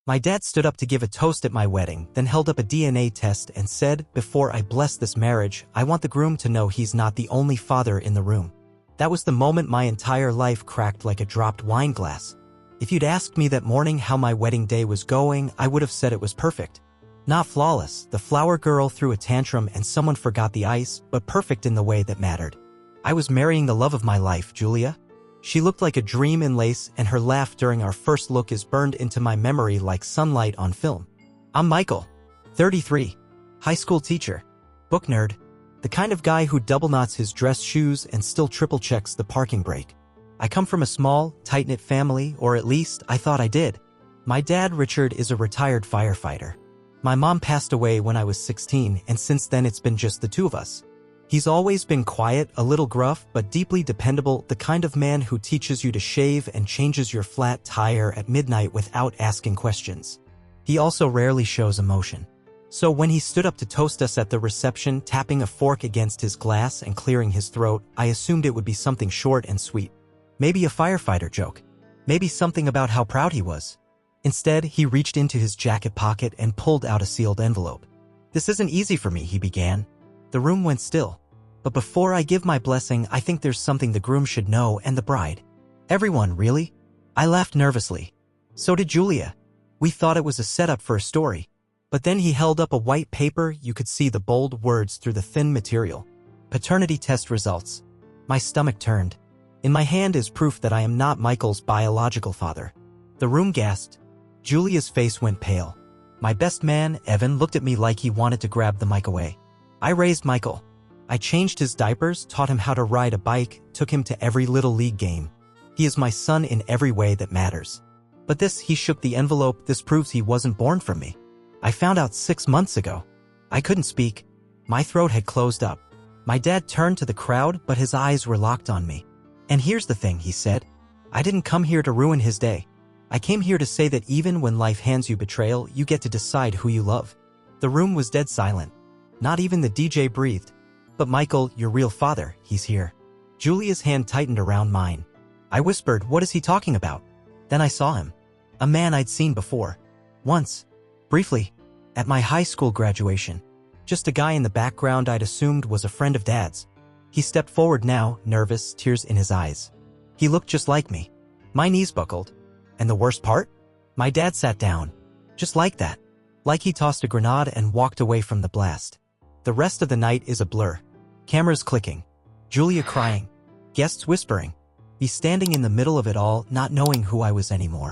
My dad stood up to give a toast at my wedding, then held up a DNA test and said, "Before I bless this marriage, I want the groom to know he's not the only father in the room." That was the moment my entire life cracked like a dropped wine glass. If you'd asked me that morning how my wedding day was going, I would have said it was perfect. Not flawless, the flower girl threw a tantrum and someone forgot the ice, but perfect in the way that mattered. I was marrying the love of my life, Julia. She looked like a dream in lace, and her laugh during our first look is burned into my memory like sunlight on film. I'm Michael, 33, high school teacher, book nerd, the kind of guy who double knots his dress shoes and still triple checks the parking brake. I come from a small, tight-knit family, or at least I thought I did. My dad, Richard, is a retired firefighter. My mom passed away when I was 16, and since then it's been just the two of us. He's always been quiet, a little gruff, but deeply dependable, the kind of man who teaches you to shave and changes your flat tire at midnight without asking questions. He also rarely shows emotion. So when he stood up to toast us at the reception, tapping a fork against his glass and clearing his throat, I assumed it would be something short and sweet. Maybe a firefighter joke. Maybe something about how proud he was. Instead, he reached into his jacket pocket and pulled out a sealed envelope. "This isn't easy for me," he began. The room went still. "But before I give my blessing, I think there's something the groom should know and the bride." "Everyone, really?" I laughed nervously. So did Julia. We thought it was a setup for a story. But then he held up a white paper. You could see the bold words through the thin material. "Paternity test results." My stomach turned. In my hand is proof that I am not Michael's biological father. The room gasped. Julia's face went pale. My best man, Evan, looked at me like he wanted to grab the mic away. I raised Michael. I changed his diapers, taught him how to ride a bike, took him to every little league game. He is my son in every way that matters. But this, he shook the envelope, this proves he wasn't born from me. I found out 6 months ago. I couldn't speak. My throat had closed up. My dad turned to the crowd, but his eyes were locked on me. "And here's the thing," he said. "I didn't come here to ruin his day. I came here to say that even when life hands you betrayal, you get to decide who you love." The room was dead silent. Not even the DJ breathed. "But Michael, your real father, he's here." Julia's hand tightened around mine. I whispered, "What is he talking about?" Then I saw him. A man I'd seen before. Once. Briefly. At my high school graduation. Just a guy in the background I'd assumed was a friend of Dad's. He stepped forward now, nervous, tears in his eyes. He looked just like me. My knees buckled. And the worst part? My dad sat down. Just like that. Like he tossed a grenade and walked away from the blast. The rest of the night is a blur. Cameras clicking. Julia crying. Guests whispering. Me standing in the middle of it all, not knowing who I was anymore.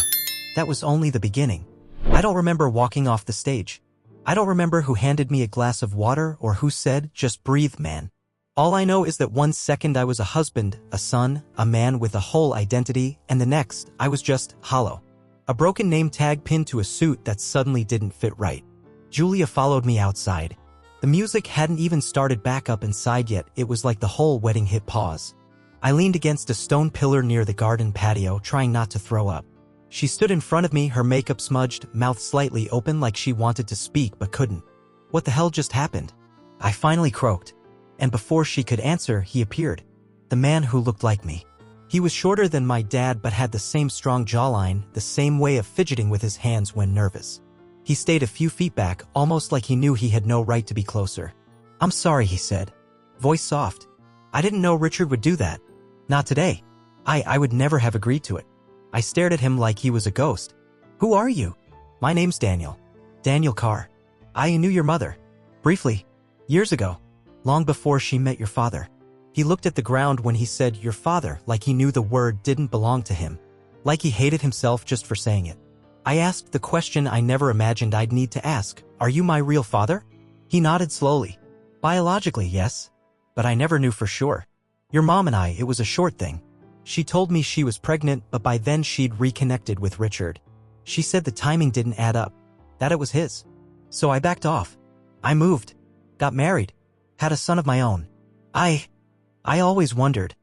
That was only the beginning. I don't remember walking off the stage. I don't remember who handed me a glass of water or who said, "Just breathe, man." All I know is that 1 second I was a husband, a son, a man with a whole identity, and the next, I was just hollow. A broken name tag pinned to a suit that suddenly didn't fit right. Julia followed me outside. The music hadn't even started back up inside yet, it was like the whole wedding hit pause. I leaned against a stone pillar near the garden patio, trying not to throw up. She stood in front of me, her makeup smudged, mouth slightly open like she wanted to speak but couldn't. "What the hell just happened?" I finally croaked. And before she could answer, he appeared. The man who looked like me. He was shorter than my dad but had the same strong jawline, the same way of fidgeting with his hands when nervous. He stayed a few feet back, almost like he knew he had no right to be closer. "I'm sorry," he said. Voice soft. "I didn't know Richard would do that. Not today. I would never have agreed to it." I stared at him like he was a ghost. "Who are you?" "My name's Daniel. Daniel Carr. I knew your mother. Briefly. Years ago. Long before she met your father." He looked at the ground when he said "your father," like he knew the word didn't belong to him. Like he hated himself just for saying it. I asked the question I never imagined I'd need to ask. "Are you my real father?" He nodded slowly. "Biologically, yes. But I never knew for sure. Your mom and I, it was a short thing. She told me she was pregnant, but by then she'd reconnected with Richard. She said the timing didn't add up. That it was his. So I backed off. I moved. Got married. Had a son of my own. I always wondered."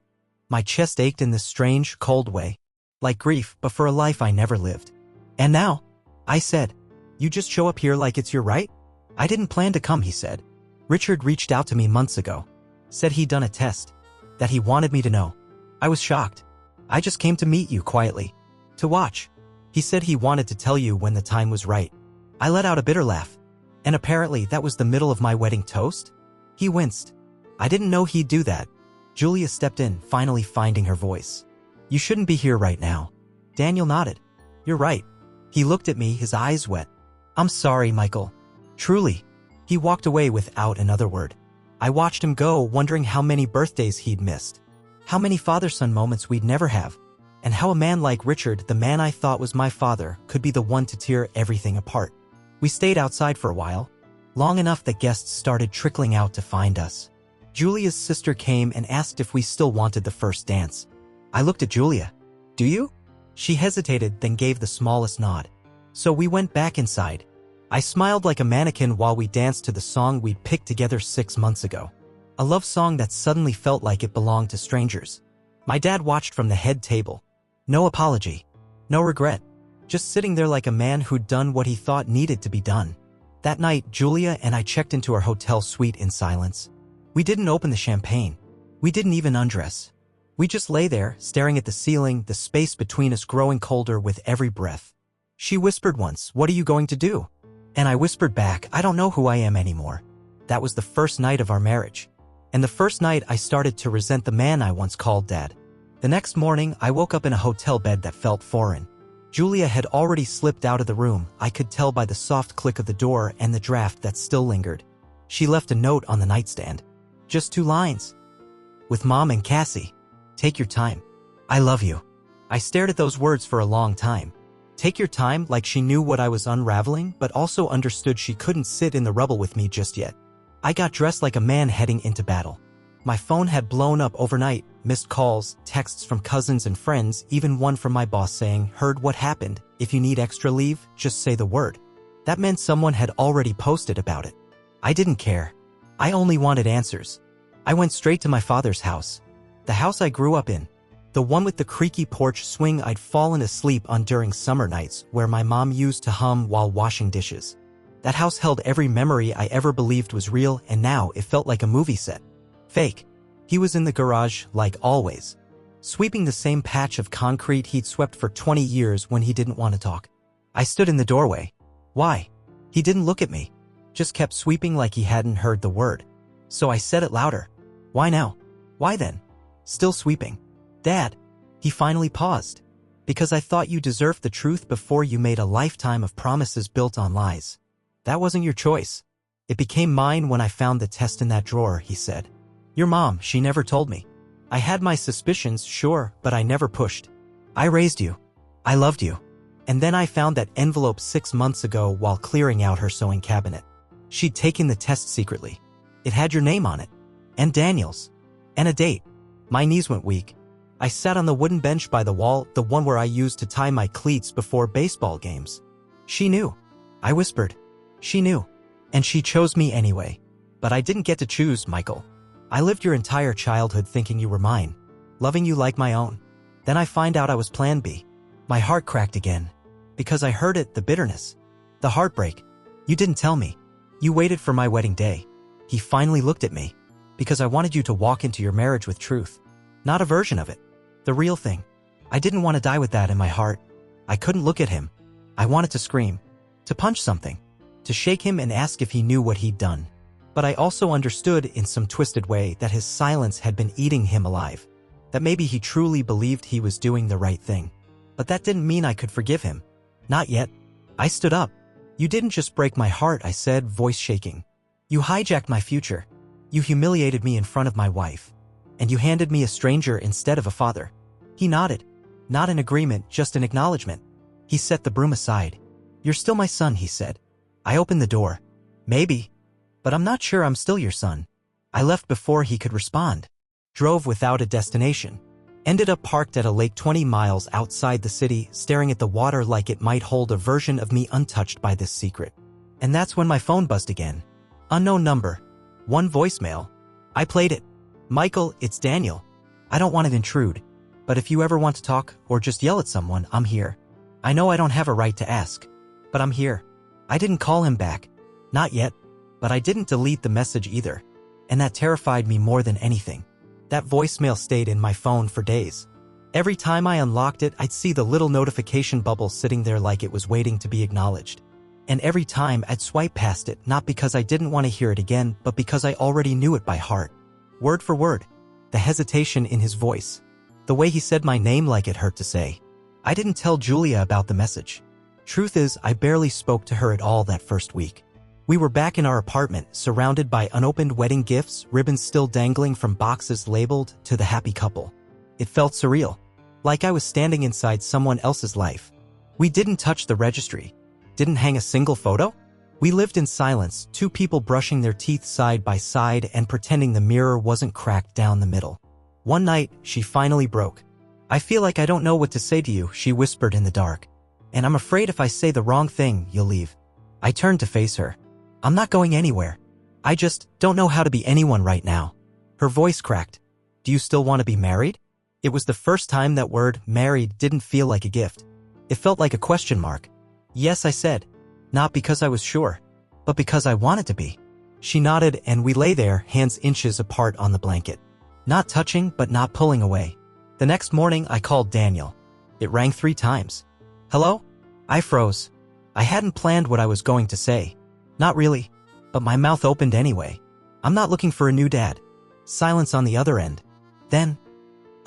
My chest ached in this strange, cold way. Like grief, but for a life I never lived. "And now?" I said. "You just show up here like it's your right?" "I didn't plan to come," he said. "Richard reached out to me months ago. Said he'd done a test. That he wanted me to know." I was shocked. "I just came to meet you quietly. To watch." He said he wanted to tell you when the time was right. I let out a bitter laugh. And apparently that was the middle of my wedding toast? He winced. I didn't know he'd do that. Julia stepped in, finally finding her voice. You shouldn't be here right now. Daniel nodded. You're right. He looked at me, his eyes wet. I'm sorry, Michael. Truly. He walked away without another word. I watched him go, wondering how many birthdays he'd missed. How many father-son moments we'd never have. And how a man like Richard, the man I thought was my father, could be the one to tear everything apart. We stayed outside for a while, long enough that guests started trickling out to find us. Julia's sister came and asked if we still wanted the first dance. I looked at Julia. Do you? She hesitated, then gave the smallest nod. So we went back inside. I smiled like a mannequin while we danced to the song we'd picked together 6 months ago. A love song that suddenly felt like it belonged to strangers. My dad watched from the head table. No apology. No regret. Just sitting there like a man who'd done what he thought needed to be done. That night, Julia and I checked into our hotel suite in silence. We didn't open the champagne. We didn't even undress. We just lay there, staring at the ceiling, the space between us growing colder with every breath. She whispered once, "What are you going to do?" And I whispered back, "I don't know who I am anymore." That was the first night of our marriage. And the first night I started to resent the man I once called Dad. The next morning, I woke up in a hotel bed that felt foreign. Julia had already slipped out of the room. I could tell by the soft click of the door and the draft that still lingered. She left a note on the nightstand. Just 2 lines. With Mom and Cassie. Take your time. I love you. I stared at those words for a long time. Take your time, like she knew what I was unraveling, but also understood she couldn't sit in the rubble with me just yet. I got dressed like a man heading into battle. My phone had blown up overnight, missed calls, texts from cousins and friends, even one from my boss saying, "Heard what happened. If you need extra leave, just say the word." That meant someone had already posted about it. I didn't care. I only wanted answers. I went straight to my father's house. The house I grew up in. The one with the creaky porch swing I'd fallen asleep on during summer nights, where my mom used to hum while washing dishes. That house held every memory I ever believed was real, and now it felt like a movie set. Fake. He was in the garage, like always, sweeping the same patch of concrete he'd swept for 20 years when he didn't want to talk. I stood in the doorway. Why? He didn't look at me. Just kept sweeping like he hadn't heard the word. So I said it louder. Why now? Why then? Still sweeping. Dad. He finally paused. Because I thought you deserved the truth before you made a lifetime of promises built on lies. That wasn't your choice. It became mine when I found the test in that drawer, he said. Your mom, she never told me. I had my suspicions, sure, but I never pushed. I raised you. I loved you. And then I found that envelope 6 months ago while clearing out her sewing cabinet. She'd taken the test secretly. It had your name on it. And Daniel's. And a date. My knees went weak. I sat on the wooden bench by the wall, the one where I used to tie my cleats before baseball games. She knew. I whispered. She knew. And she chose me anyway. But I didn't get to choose, Michael. I lived your entire childhood thinking you were mine, loving you like my own. Then I find out I was Plan B. My heart cracked again. Because I heard it, the bitterness. The heartbreak. You didn't tell me. You waited for my wedding day. He finally looked at me. Because I wanted you to walk into your marriage with truth. Not a version of it. The real thing. I didn't want to die with that in my heart. I couldn't look at him. I wanted to scream. To punch something. To shake him and ask if he knew what he'd done. But I also understood in some twisted way that his silence had been eating him alive. That maybe he truly believed he was doing the right thing. But that didn't mean I could forgive him. Not yet. I stood up. You didn't just break my heart, I said, voice shaking. You hijacked my future. You humiliated me in front of my wife. And you handed me a stranger instead of a father. He nodded. Not an agreement, just an acknowledgement. He set the broom aside. You're still my son, he said. I opened the door. Maybe. But I'm not sure I'm still your son. I left before he could respond. Drove without a destination. Ended up parked at a lake 20 miles outside the city, staring at the water like it might hold a version of me untouched by this secret. And that's when my phone buzzed again. Unknown number. One voicemail. I played it. Michael, it's Daniel. I don't want to intrude. But if you ever want to talk, or just yell at someone, I'm here. I know I don't have a right to ask. But I'm here. I didn't call him back. Not yet. But I didn't delete the message either. And that terrified me more than anything. That voicemail stayed in my phone for days. Every time I unlocked it, I'd see the little notification bubble sitting there like it was waiting to be acknowledged. And every time I'd swipe past it, not because I didn't want to hear it again, but because I already knew it by heart. Word for word. The hesitation in his voice. The way he said my name like it hurt to say. I didn't tell Julia about the message. Truth is, I barely spoke to her at all that first week. We were back in our apartment, surrounded by unopened wedding gifts, ribbons still dangling from boxes labeled "To the Happy Couple." It felt surreal. Like I was standing inside someone else's life. We didn't touch the registry. Didn't hang a single photo? We lived in silence, two people brushing their teeth side by side and pretending the mirror wasn't cracked down the middle. One night, she finally broke. "I feel like I don't know what to say to you," she whispered in the dark. "And I'm afraid if I say the wrong thing, you'll leave." I turned to face her. "I'm not going anywhere. I just don't know how to be anyone right now." Her voice cracked. "Do you still want to be married?" It was the first time that word, married, didn't feel like a gift. It felt like a question mark. "Yes," I said. Not because I was sure, but because I wanted to be. She nodded and we lay there, hands inches apart on the blanket. Not touching, but not pulling away. The next morning, I called Daniel. It rang 3 times. "Hello?" I froze. I hadn't planned what I was going to say. Not really. But my mouth opened anyway. "I'm not looking for a new dad." Silence on the other end. Then,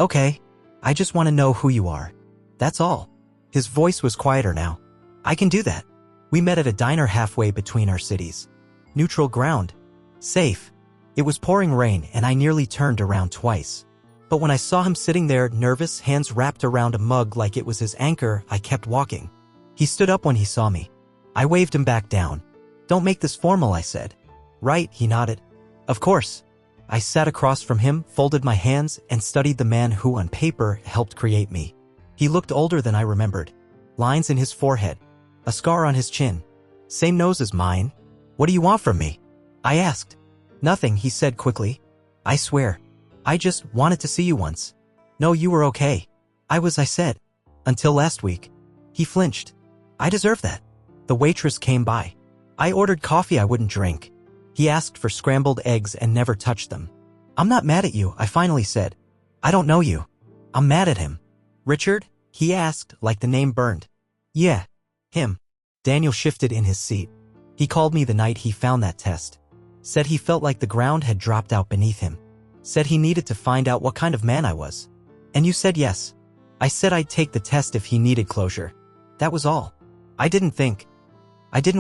"Okay, I just want to know who you are. That's all." His voice was quieter now. "I can do that." We met at a diner halfway between our cities. Neutral ground. Safe. It was pouring rain and I nearly turned around twice. But when I saw him sitting there, nervous, hands wrapped around a mug like it was his anchor, I kept walking. He stood up when he saw me. I waved him back down. "Don't make this formal," I said. "Right," he nodded. "Of course." I sat across from him, folded my hands, and studied the man who, on paper, helped create me. He looked older than I remembered. Lines in his forehead. A scar on his chin. Same nose as mine. "What do you want from me?" I asked. "Nothing," he said quickly. "I swear. I just wanted to see you once." "No, you were okay." I said. "Until last week." He flinched. "I deserve that." The waitress came by. I ordered coffee I wouldn't drink. He asked for scrambled eggs and never touched them. "I'm not mad at you," I finally said. "I don't know you." "I'm mad at him." "Richard?" he asked, like the name burned. "Yeah. Him." Daniel shifted in his seat. He called me the night he found that test. Said he felt like the ground had dropped out beneath him. Said he needed to find out what kind of man I was. "And you said yes." I said I'd take the test if he needed closure. That was all. I didn't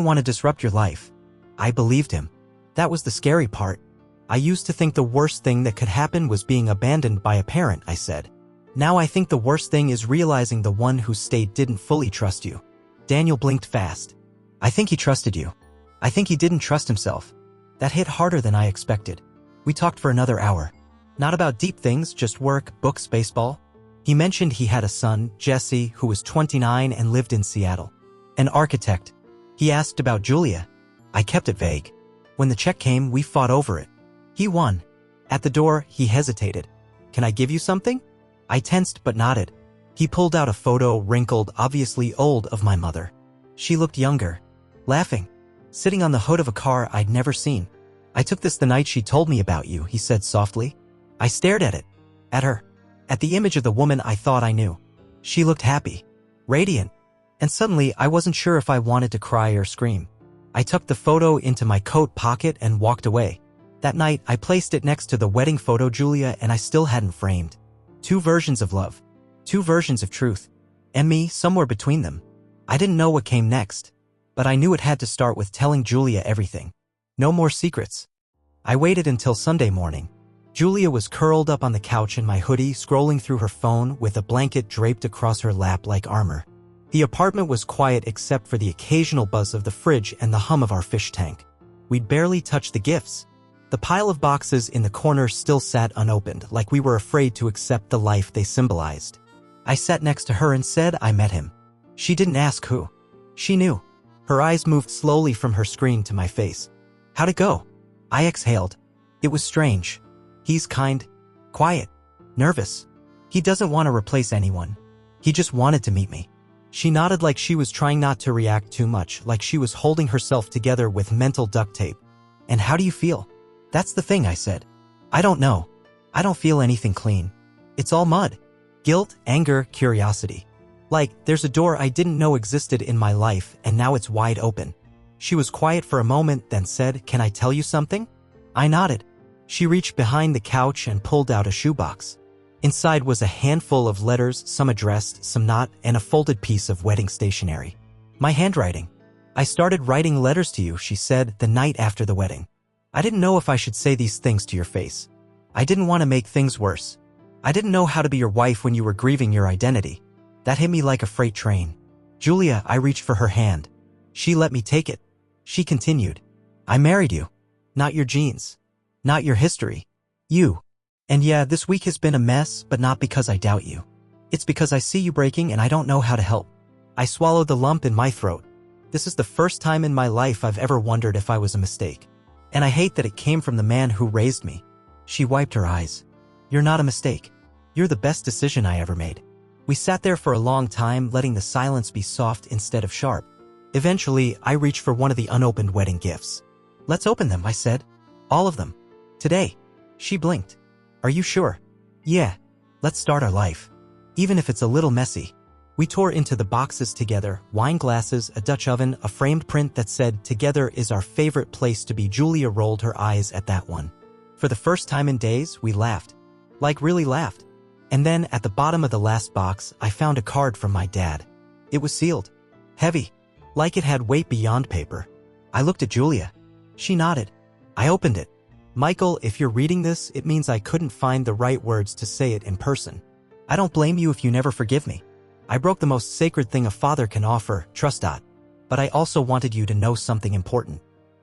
want to disrupt your life. I believed him. That was the scary part. I used to think the worst thing that could happen was being abandoned by a parent, I said. Now I think the worst thing is realizing the one who stayed didn't fully trust you. Daniel blinked fast. "I think he trusted you. I think he didn't trust himself." That hit harder than I expected. We talked for another hour. Not about deep things, just work, books, baseball. He mentioned he had a son, Jesse, who was 29 and lived in Seattle. An architect. He asked about Julia. I kept it vague. When the check came, we fought over it. He won. At the door, he hesitated. "Can I give you something?" I tensed but nodded. He pulled out a photo, wrinkled, obviously old, of my mother. She looked younger. Laughing. Sitting on the hood of a car I'd never seen. "I took this the night she told me about you," he said softly. I stared at it. At her. At the image of the woman I thought I knew. She looked happy. Radiant. And suddenly, I wasn't sure if I wanted to cry or scream. I tucked the photo into my coat pocket and walked away. That night, I placed it next to the wedding photo Julia and I still hadn't framed. 2 versions of love. 2 versions of truth. And me, somewhere between them. I didn't know what came next. But I knew it had to start with telling Julia everything. No more secrets. I waited until Sunday morning. Julia was curled up on the couch in my hoodie, scrolling through her phone with a blanket draped across her lap like armor. The apartment was quiet except for the occasional buzz of the fridge and the hum of our fish tank. We'd barely touched the gifts. The pile of boxes in the corner still sat unopened, like we were afraid to accept the life they symbolized. I sat next to her and said I met him. She didn't ask who. She knew. Her eyes moved slowly from her screen to my face. "How'd it go?" I exhaled. It was strange. He's kind, quiet, nervous. He doesn't want to replace anyone. He just wanted to meet me. She nodded like she was trying not to react too much, like she was holding herself together with mental duct tape. "And how do you feel?" "That's the thing," I said. "I don't know. I don't feel anything clean. It's all mud." Guilt, anger, curiosity. Like, there's a door I didn't know existed in my life and now it's wide open. She was quiet for a moment, then said, "Can I tell you something?" I nodded. She reached behind the couch and pulled out a shoebox. Inside was a handful of letters, some addressed, some not, and a folded piece of wedding stationery. My handwriting. "I started writing letters to you," she said, "the night after the wedding. I didn't know if I should say these things to your face. I didn't want to make things worse. I didn't know how to be your wife when you were grieving your identity. That hit me like a freight train." "Julia," I reached for her hand. She let me take it. She continued, "I married you. Not your genes. Not your history. You. And yeah, this week has been a mess, but not because I doubt you. It's because I see you breaking and I don't know how to help." I swallowed the lump in my throat. This is the first time in my life I've ever wondered if I was a mistake. And I hate that it came from the man who raised me. She wiped her eyes. "You're not a mistake. You're the best decision I ever made." We sat there for a long time, letting the silence be soft instead of sharp. Eventually, I reached for one of the unopened wedding gifts. "Let's open them," I said. "All of them. Today." She blinked. "Are you sure?" "Yeah. Let's start our life. Even if it's a little messy." We tore into the boxes together, wine glasses, a Dutch oven, a framed print that said, "Together is our favorite place to be." Julia rolled her eyes at that one. For the first time in days, we laughed. Like really laughed. And then, at the bottom of the last box, I found a card from my dad. It was sealed. Heavy. Like it had weight beyond paper. I looked at Julia. She nodded. I opened it. "Michael, if you're reading this, it means I couldn't find the right words to say it in person. I don't blame you if you never forgive me. I broke the most sacred thing a father can offer, trust. But I also wanted you to know something important.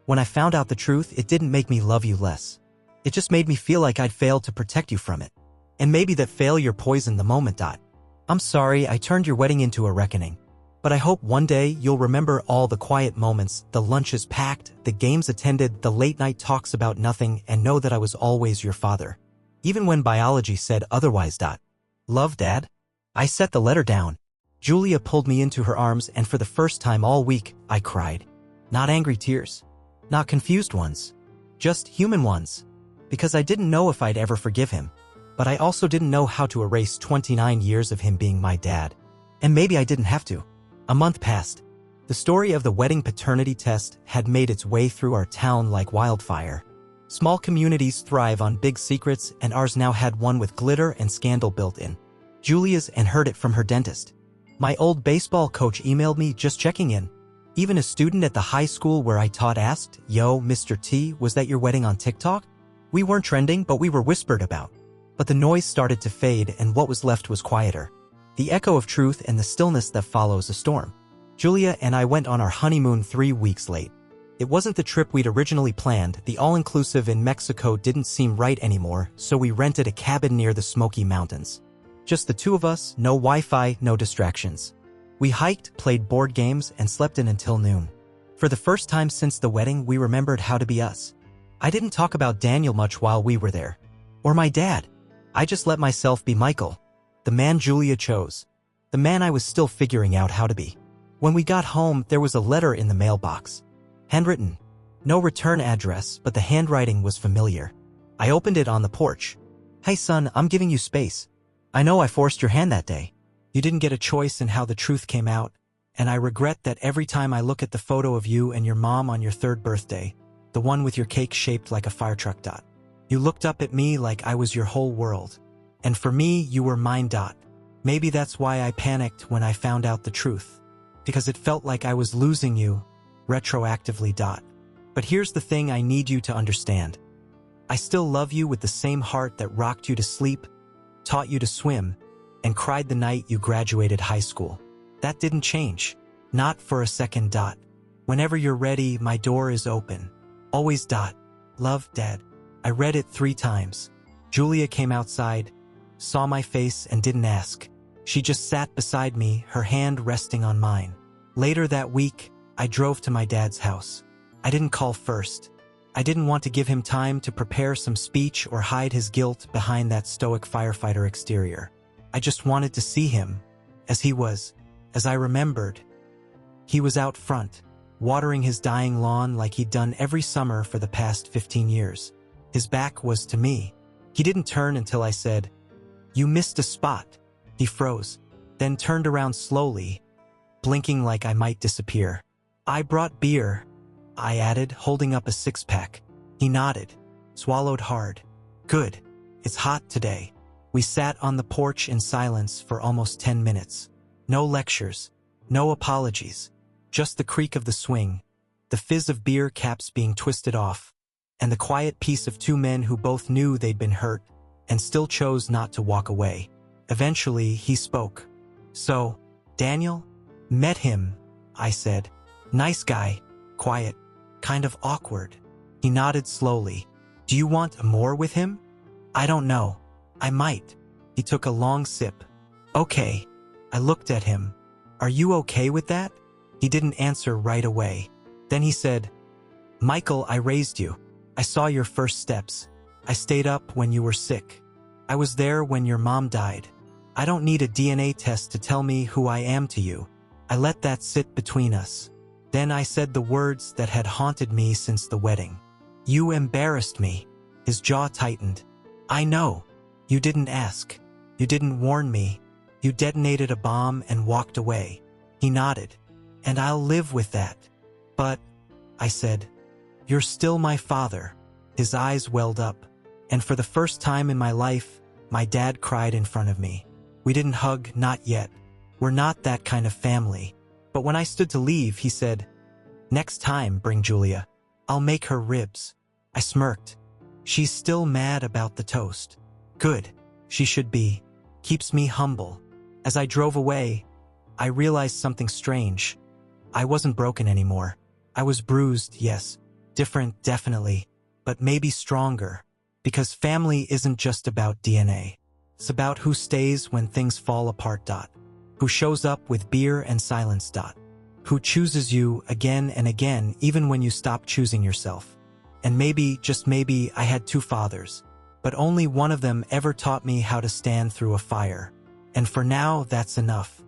When I found out the truth, it didn't make me love you less. It just made me feel like I'd failed to protect you from it. And maybe that failure poisoned the moment. I'm sorry I turned your wedding into a reckoning. But I hope one day you'll remember all the quiet moments, the lunches packed, the games attended, the late-night talks about nothing, and know that I was always your father. Even when biology said otherwise. Love, Dad." I set the letter down. Julia pulled me into her arms, and for the first time all week, I cried. Not angry tears. Not confused ones. Just human ones. Because I didn't know if I'd ever forgive him. But I also didn't know how to erase 29 years of him being my dad. And maybe I didn't have to. A month passed. The story of the wedding paternity test had made its way through our town like wildfire. Small communities thrive on big secrets, and ours now had one with glitter and scandal built in. Julia's and heard it from her dentist. My old baseball coach emailed me just checking in. Even a student at the high school where I taught asked, "Yo, Mr. T, was that your wedding on TikTok?" We weren't trending, but we were whispered about. But the noise started to fade, and what was left was quieter. The echo of truth and the stillness that follows a storm. Julia and I went on our honeymoon 3 weeks late. It wasn't the trip we'd originally planned. The all-inclusive in Mexico didn't seem right anymore, so we rented a cabin near the Smoky Mountains. Just the two of us, no Wi-Fi, no distractions. We hiked, played board games, and slept in until noon. For the first time since the wedding, we remembered how to be us. I didn't talk about Daniel much while we were there. Or my dad. I just let myself be Michael. The man Julia chose. The man I was still figuring out how to be. When we got home, there was a letter in the mailbox. Handwritten. No return address, but the handwriting was familiar. I opened it on the porch. "Hey son, I'm giving you space. I know I forced your hand that day. You didn't get a choice in how the truth came out, and I regret that every time I look at the photo of you and your mom on your 3rd birthday, the one with your cake shaped like a fire truck. You looked up at me like I was your whole world. And for me, you were mine. Maybe that's why I panicked when I found out the truth. Because it felt like I was losing you, retroactively. But here's the thing I need you to understand. I still love you with the same heart that rocked you to sleep, taught you to swim, and cried the night you graduated high school. That didn't change. Not for a second. Whenever you're ready, my door is open. Always. Love, Dad." I read it 3 times. Julia came outside, saw my face, and didn't ask. She just sat beside me, her hand resting on mine. Later that week, I drove to my dad's house. I didn't call first. I didn't want to give him time to prepare some speech or hide his guilt behind that stoic firefighter exterior. I just wanted to see him, as he was, as I remembered. He was out front, watering his dying lawn like he'd done every summer for the past 15 years. His back was to me. He didn't turn until I said, "You missed a spot." He froze, then turned around slowly, blinking like I might disappear. I brought beer, I added, holding up a six-pack. He nodded, swallowed hard. Good. It's hot today. We sat on the porch in silence for almost 10 minutes. No lectures, no apologies, just the creak of the swing, the fizz of beer caps being twisted off, and the quiet peace of two men who both knew they'd been hurt and still chose not to walk away. Eventually, he spoke. So, Daniel? Met him, I said. Nice guy, quiet, kind of awkward. He nodded slowly. Do you want more with him? I don't know. I might. He took a long sip. Okay. I looked at him. Are you okay with that? He didn't answer right away. Then he said, Michael, I raised you. I saw your first steps. I stayed up when you were sick. I was there when your mom died. I don't need a DNA test to tell me who I am to you. I let that sit between us. Then I said the words that had haunted me since the wedding. You embarrassed me. His jaw tightened. I know. You didn't ask. You didn't warn me. You detonated a bomb and walked away. He nodded. And I'll live with that. But, I said, you're still my father. His eyes welled up. And for the first time in my life, my dad cried in front of me. We didn't hug, not yet. We're not that kind of family. But when I stood to leave, he said, next time, bring Julia. I'll make her ribs. I smirked. She's still mad about the toast. Good. She should be. Keeps me humble. As I drove away, I realized something strange. I wasn't broken anymore. I was bruised, yes. Different, definitely. But maybe stronger. Because family isn't just about DNA. It's about who stays when things fall apart. Who shows up with beer and silence. Who chooses you again and again even when you stop choosing yourself. And maybe, just maybe, I had two fathers. But only one of them ever taught me how to stand through a fire. And for now, that's enough.